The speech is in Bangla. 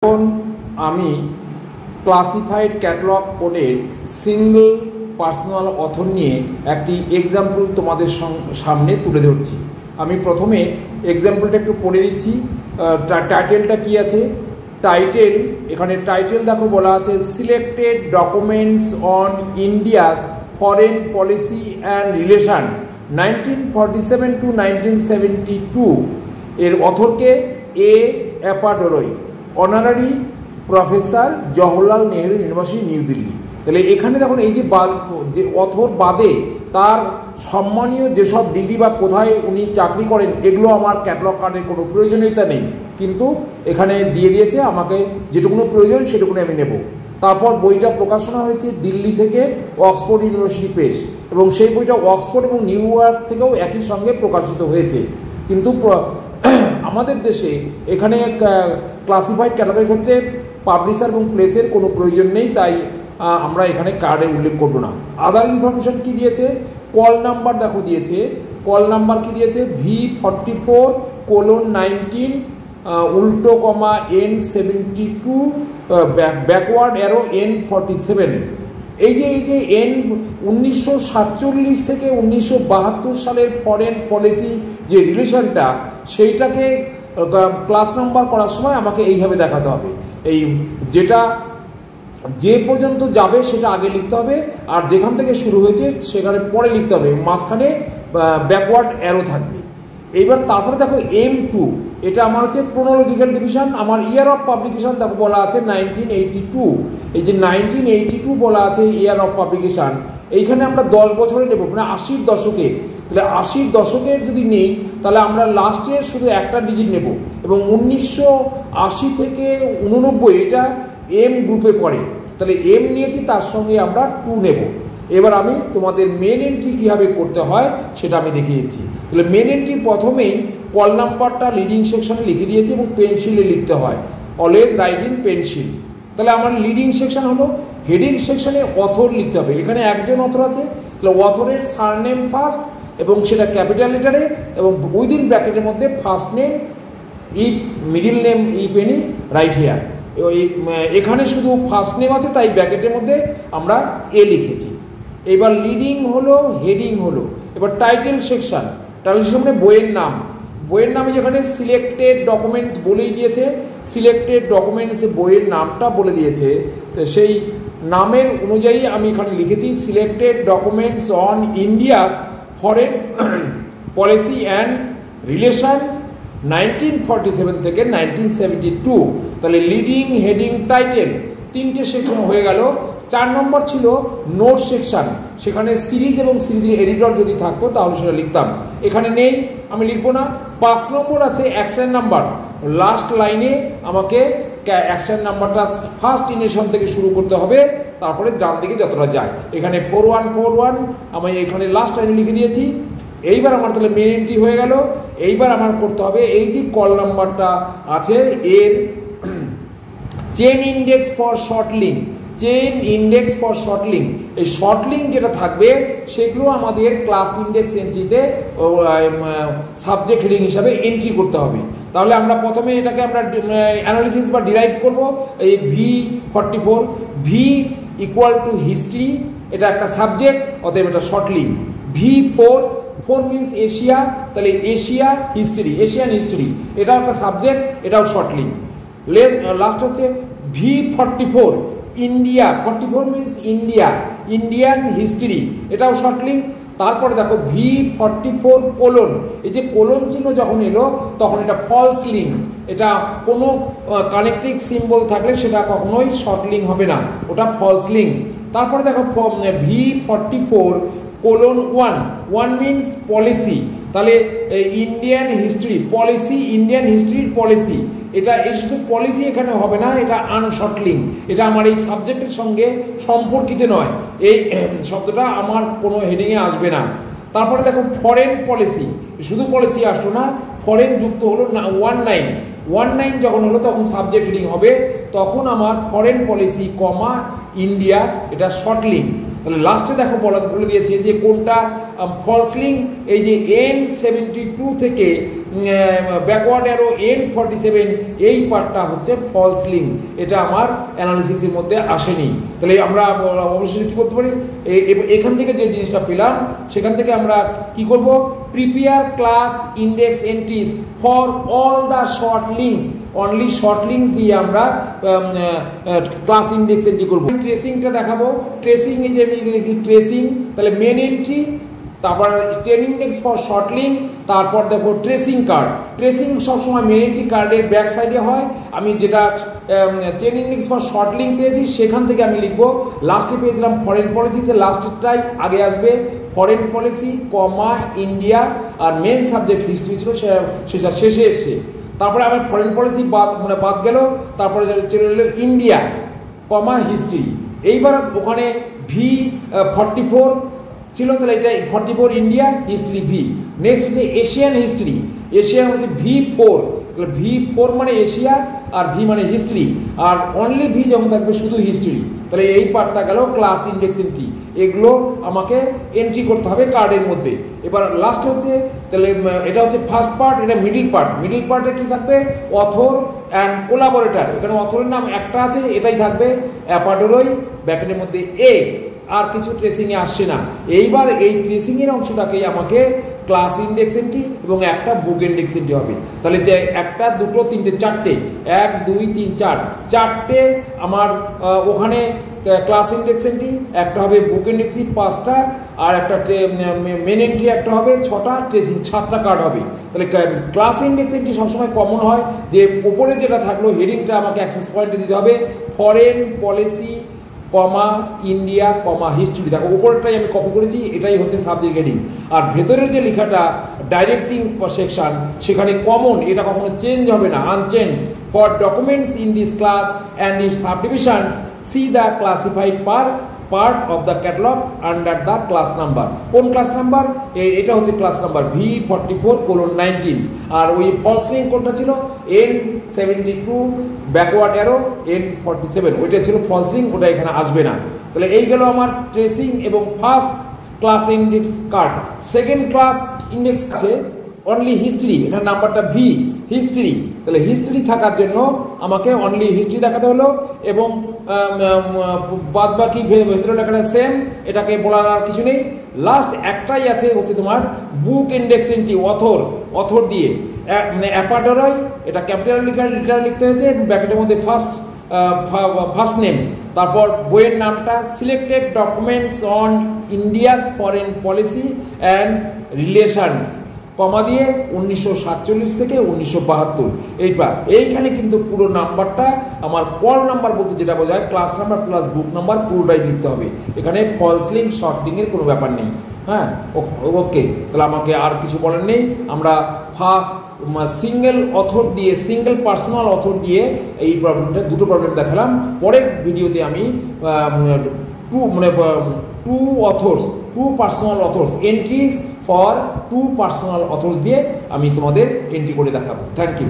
এখন আমি ক্লাসিফাইড ক্যাটালগ কোডের সিঙ্গল পার্সোনাল অথর নিয়ে একটি এক্সাম্পল তোমাদের সামনে তুলে ধরছি। আমি প্রথমে এক্সাম্পলটা একটু পড়ে দিচ্ছি। টাইটেলটা কি আছে? টাইটেল, এখানে টাইটেল দেখো বলা আছে selected documents on India's foreign policy and relations 1947 to 1972। এর অথরকে A Appadorai, honorary professor Jawaharlal Nehru university new Delhi. তাহলে এখানে দেখুন এই যে অথর বাদে তার সম্মানীয় যেসব ডিগ্রি বা কোথায় উনি চাকরি করেন এগুলো আমার ক্যাটালগ কার্ডের কোনো প্রয়োজনীয়তা নেই, কিন্তু এখানে দিয়ে দিয়েছে আমাকে যেটুকুনো প্রয়োজন সেটুকুনি আমি নেব। তারপর বইটা প্রকাশনা হয়েছে দিল্লি থেকে অক্সফোর্ড ইউনিভার্সিটি প্রেস, এবং সেই বইটা অক্সফোর্ড এবং নিউ ইয়র্ক থেকেও একই সঙ্গে প্রকাশিত হয়েছে। কিন্তু আমাদের দেশে এখানে ক্লাসিফাইড ক্যাটাগরির ক্ষেত্রে পাবলিশার এবং প্লেসের কোনো প্রয়োজন নেই, তাই আমরা এখানে কার্ডে উল্লেখ করব না। আদার ইনফরমেশন কি দিয়েছে? কল নাম্বার দেখো দিয়েছে। কল নাম্বার কি দিয়েছে? V44:19 উল্টো কমা N72 ব্যাকওয়ার্ড অ্যারো N47। এই যে N 1947 থেকে 1972 সালের ফরেন পলিসি যে রিলেশনটা, সেইটাকে ক্লাস নাম্বার করার সময় আমাকে এইভাবে দেখাতে হবে। এই যেটা যে পর্যন্ত যাবে সেটা আগে লিখতে হবে, আর যেখান থেকে শুরু হয়েছে সেখানে পরে লিখতে হবে, মাঝখানে ব্যাকওয়ার্ড অ্যারো থাকবে। এইবার তারপরে দেখো M2, এটা আমার হচ্ছে ক্রোনোলজিক্যাল ডিভিশন। আমার ইয়ার অফ পাবলিকেশন দেখো বলা আছে 1982। এই যে 1982 বলা আছে ইয়ার অফ পাবলিকেশন, এইখানে আমরা 10 বছরে নেব, মানে 80-র দশকের। তাহলে 80-র দশকের যদি নেই তাহলে আমরা লাস্টে শুধু একটা ডিজিট নেব, এবং 1980 থেকে 89 এটা এম গ্রুপে পড়ে, তাহলে এম নিয়েছি, তার সঙ্গে আমরা 2 নেব। এবার আমি তোমাদের মেন এন্ট্রি কীভাবে করতে হয় সেটা আমি দেখিয়ে দিচ্ছি। তাহলে মেন এন্ট্রি প্রথমেই কল নাম্বারটা লিডিং সেকশনে লিখে দিয়েছি এবং পেন্সিলে লিখতে হয়, অলওয়েজ রাইট ইন পেন্সিল। তাহলে আমার লিডিং সেকশন হলো, হেডিং সেকশনে অথর লিখতে হবে। এখানে একজন অথর আছে, তাহলে অথরের সারনেম ফার্স্ট, এবং সেটা ক্যাপিটাল লেটারে, এবং উইদিন ব্র্যাকেটের মধ্যে first name, if middle name if any right here. এখানে শুধু ফার্স্ট নেম আছে, তাই ব্র্যাকেটের মধ্যে আমরা এ লিখেছি। এবার লিডিং হলো, হেডিং হলো। এবার টাইটেল সেকশন, টাইটেল সেকশন মানে বইয়ের নাম। বইয়ের নামে যেখানে সিলেক্টেড ডকুমেন্টস বলেই দিয়েছে, সিলেক্টেড ডকুমেন্টস বইয়ের নামটা বলে দিয়েছে, তো সেই নামের অনুযায়ী আমি এখানে লিখেছি selected documents on India's foreign policy and relations 1947 থেকে 1972। তাহলে লিডিং, হেডিং, টাইটেল, 3টে সেকশন হয়ে গেল। 4 নম্বর ছিল নোট সেকশন, সেখানে সিরিজ এবং সিরিজের এডিটর যদি থাকতো তাহলে সেটা লিখতাম, এখানে নেই, আমি লিখবো না। 5 নম্বর আছে অ্যাকশন নাম্বার, লাস্ট লাইনে আমাকে অ্যাকশন নাম্বারটা ফার্স্ট ইনিশন থেকে শুরু করতে হবে, তারপরে ডান দিকে যতটা যায়। এখানে 4141 আমি এখানে লাস্ট লাইনে লিখে দিয়েছি। এইবার আমার তাহলে মেন এন্ট্রি হয়ে গেল। এইবার আমার করতে হবে এই যে কল নাম্বারটা আছে এর chain index for short link, chain index for short link. এই শর্ট লিঙ্ক যেটা থাকবে সেগুলো আমাদের ক্লাস ইন্ডেক্স এন্ট্রিতে সাবজেক্ট হেডিং হিসাবে এন্ট্রি করতে হবে। তাহলে আমরা প্রথমে এটাকে আমরা অ্যানালিসিস বা ডিরাইভ করব। এই V44, V equal to history, এটা একটা সাবজেক্ট, অতএব এটা short link. V4 means Asia, তাহলে এশিয়া হিস্ট্রি, এশিয়ান হিস্ট্রি, এটা একটা সাবজেক্ট, এটাও শর্ট লিঙ্ক। লাস্ট হচ্ছে V44 India, 44 means India, Indian history, এটাও শর্ট লিঙ্ক। তারপরে দেখো V44 এই যে কোলন চিহ্ন যখন এলো তখন এটা ফলস লিঙ্ক, এটা কোনো কানেক্টিং সিম্বল থাকলে সেটা কখনোই শর্ট লিঙ্ক হবে না, ওটা ফলস লিঙ্ক। তারপরে দেখো V44:1 মিনস পলিসি, তাহলে ইন্ডিয়ান হিস্ট্রি পলিসি, ইন্ডিয়ান হিস্ট্রির পলিসি, এটা এই শুধু পলিসি এখানে হবে না, এটা আনশর্ট লিঙ্ক, এটা আমার এই সাবজেক্টের সঙ্গে সম্পর্কিত নয়, এই শব্দটা আমার কোনো হেডিংয়ে আসবে না। তারপরে দেখো ফরেন পলিসি, শুধু পলিসি আসলো না, ফরেন যুক্ত হলো 19 যখন হলো তখন সাবজেক্ট হেডিং হবে, তখন আমার ফরেন পলিসি কমা ইন্ডিয়া, এটা শর্ট লিঙ্ক। তাহলে লাস্টে দেখো বলে দিয়েছে যে কোনটা ফলস লিঙ্ক, এই যে N72 থেকে ব্যাকওয়ার্ড অ্যারো N47 এই পার্টটা হচ্ছে ফলস লিঙ্ক, এটা আমার অ্যানালিসিসের মধ্যে আসেনি। তাহলে আমরা অবশ্যই কি বলতে পারি, এখান থেকে যে জিনিসটা পেলাম সেখান থেকে আমরা কি করব, prepare class index entries for all the short links, only short links দিয়ে আমরা ক্লাস ইন্ডেক্স এন্ট্রি করব। ট্রেসিংটা দেখাবো, ট্রেসিং এই যে আমি দেখি ট্রেসিং, তাহলে মেন এন্ট্রি, তারপর chain index for short link, তারপর দেখো ট্রেসিং কার্ড। ট্রেসিং সবসময় মেন এন্ট্রি কার্ডের ব্যাক সাইডে হয়। আমি যেটা chain index for short link পেয়েছি সেখান থেকে আমি লিখবো, লাস্টে পেয়েছিলাম ফরেন পলিসিতে, লাস্টেরটাই আগে আসবে, ফরেন পলিসি কমা ইন্ডিয়া, আর মেন সাবজেক্ট হিস্ট্রি ছিল সেটা শেষে এসছে। তারপরে আমার ফরেন পলিসি বাদ গেল, তারপরে চলে এলো ইন্ডিয়া কমা হিস্ট্রি। এইবার ওখানে V44 ছিল, তাহলে এটা 44 ইন্ডিয়া, হিস্ট্রি ভি। নেক্সট হচ্ছে এশিয়ান হিস্ট্রি, এশিয়ান হচ্ছে V4, তাহলে V4 মানে এশিয়া আর ভি মানে হিস্ট্রি, আর অনলি ভি যখন থাকবে শুধু হিস্ট্রি। তাহলে এই পার্টটা গেল ক্লাস ইন্ডেক্স এন্ট্রি, এগুলো আমাকে এন্ট্রি করতে হবে কার্ডের মধ্যে। এবার লাস্ট হচ্ছে, তাহলে এটা হচ্ছে ফার্স্ট পার্ট, এটা মিডিল পার্ট। মিডিল পার্টে কি থাকবে, অথর অ্যান্ড কোলাবোরেটর। এখানে অথরের নাম একটা আছে, এটাই থাকবে, অ্যাপাডোরই ব্যাকেটের মধ্যে এ, আর কিছু ট্রেসিংয়ে আসছে না। এইবার এই ট্রেসিংয়ের অংশটাকেই আমাকে ক্লাস ইন্ডেক্স এন্ট্রি এবং একটা বুক ইন্ডেক্স এন্ট্রি হবে। তাহলে যে একটা, দুটো, তিনটে, চারটে, 1 2 3 4, চারটে আমার ওখানে ক্লাস ইন্ডেক্স এন্ট্রি, একটা হবে বুক ইন্ডেক্স 5টা, আর একটা মেন এন্ট্রি একটা হবে 6টা, ট্রেসিং 7টা কার্ড হবে। তাহলে ক্লাস ইন্ডেক্স এন্ট্রি সবসময় কমন হয়, যে উপরে যেটা থাকলো হেডিংটা আমাকে অ্যাক্সেস পয়েন্টে দিতে হবে, ফরেন পলিসি কমা ইন্ডিয়া কমা হিস্ট্রি। দেখো উপরটাই আমি কপি করেছি, এটাই হচ্ছে সাবজেক্ট হেডিং। আর ভেতরের যে লেখাটা ডাইরেক্টিং সেকশন, সেখানে কমন, এটা কখনো চেঞ্জ হবে না, unchange. For documents in this class and its subdivisions see the classified part of the catalogue under the class number. কোন ক্লাস নাম্বার, এটা হচ্ছে ক্লাস নাম্বার V44:19। আর ওই ফলস লিঙ্ক কোনটা ছিল, N72 ব্যাকওয়ার্ড অ্যারো N47, ওইটা ছিল ফলস লিঙ্ক, ওটা এখানে আসবে না। তাহলে এই গেল আমার ট্রেসিং এবং first class index card. Second class index আছে অনলি হিস্ট্রি, এখানে নাম্বারটা ভি, হিস্ট্রি। তাহলে হিস্ট্রি থাকার জন্য আমাকে অনলি হিস্ট্রি দেখাতে হলো, এবং বাদ বাকি ভেতরে লেখাটা সেম, এটাকে বলার আর কিছু নেই। লাস্ট একটাই আছে, হচ্ছে তোমার বুক ইন্ডেক্স এন্ট্রি, অথর দিয়ে অ্যাপাডোরই, এটা ক্যাপিটাল লিটার লিখতে হয়েছে, ব্র্যাকেটের মধ্যে ফার্স্ট নেম, তারপর বইয়ের নামটা, selected documents on India's foreign policy and relations, comma দিয়ে 1947 থেকে 1972। এইখানে কিন্তু পুরো নাম্বারটা আমার কল নাম্বার বলতে যেটা বোঝায়, ক্লাস নাম্বার প্লাস বুক নাম্বার পুরোটাই লিখতে হবে। এখানে ফলস লিঙ্ক শর্ট লিঙ্কের কোনো ব্যাপার নেই। হ্যাঁ, ওকে, তাহলে আমাকে আর কিছু বলার নেই। আমরা সিঙ্গেল অথর দিয়ে, সিঙ্গেল পার্সোনাল অথর দিয়ে এই প্রবলেমটা, দুটো প্রবলেম দেখালাম। পরের ভিডিওতে আমি two personal authors, entries for two personal authors দিয়ে আমি তোমাদের এন্ট্রি করে দেখাবো। Thank you.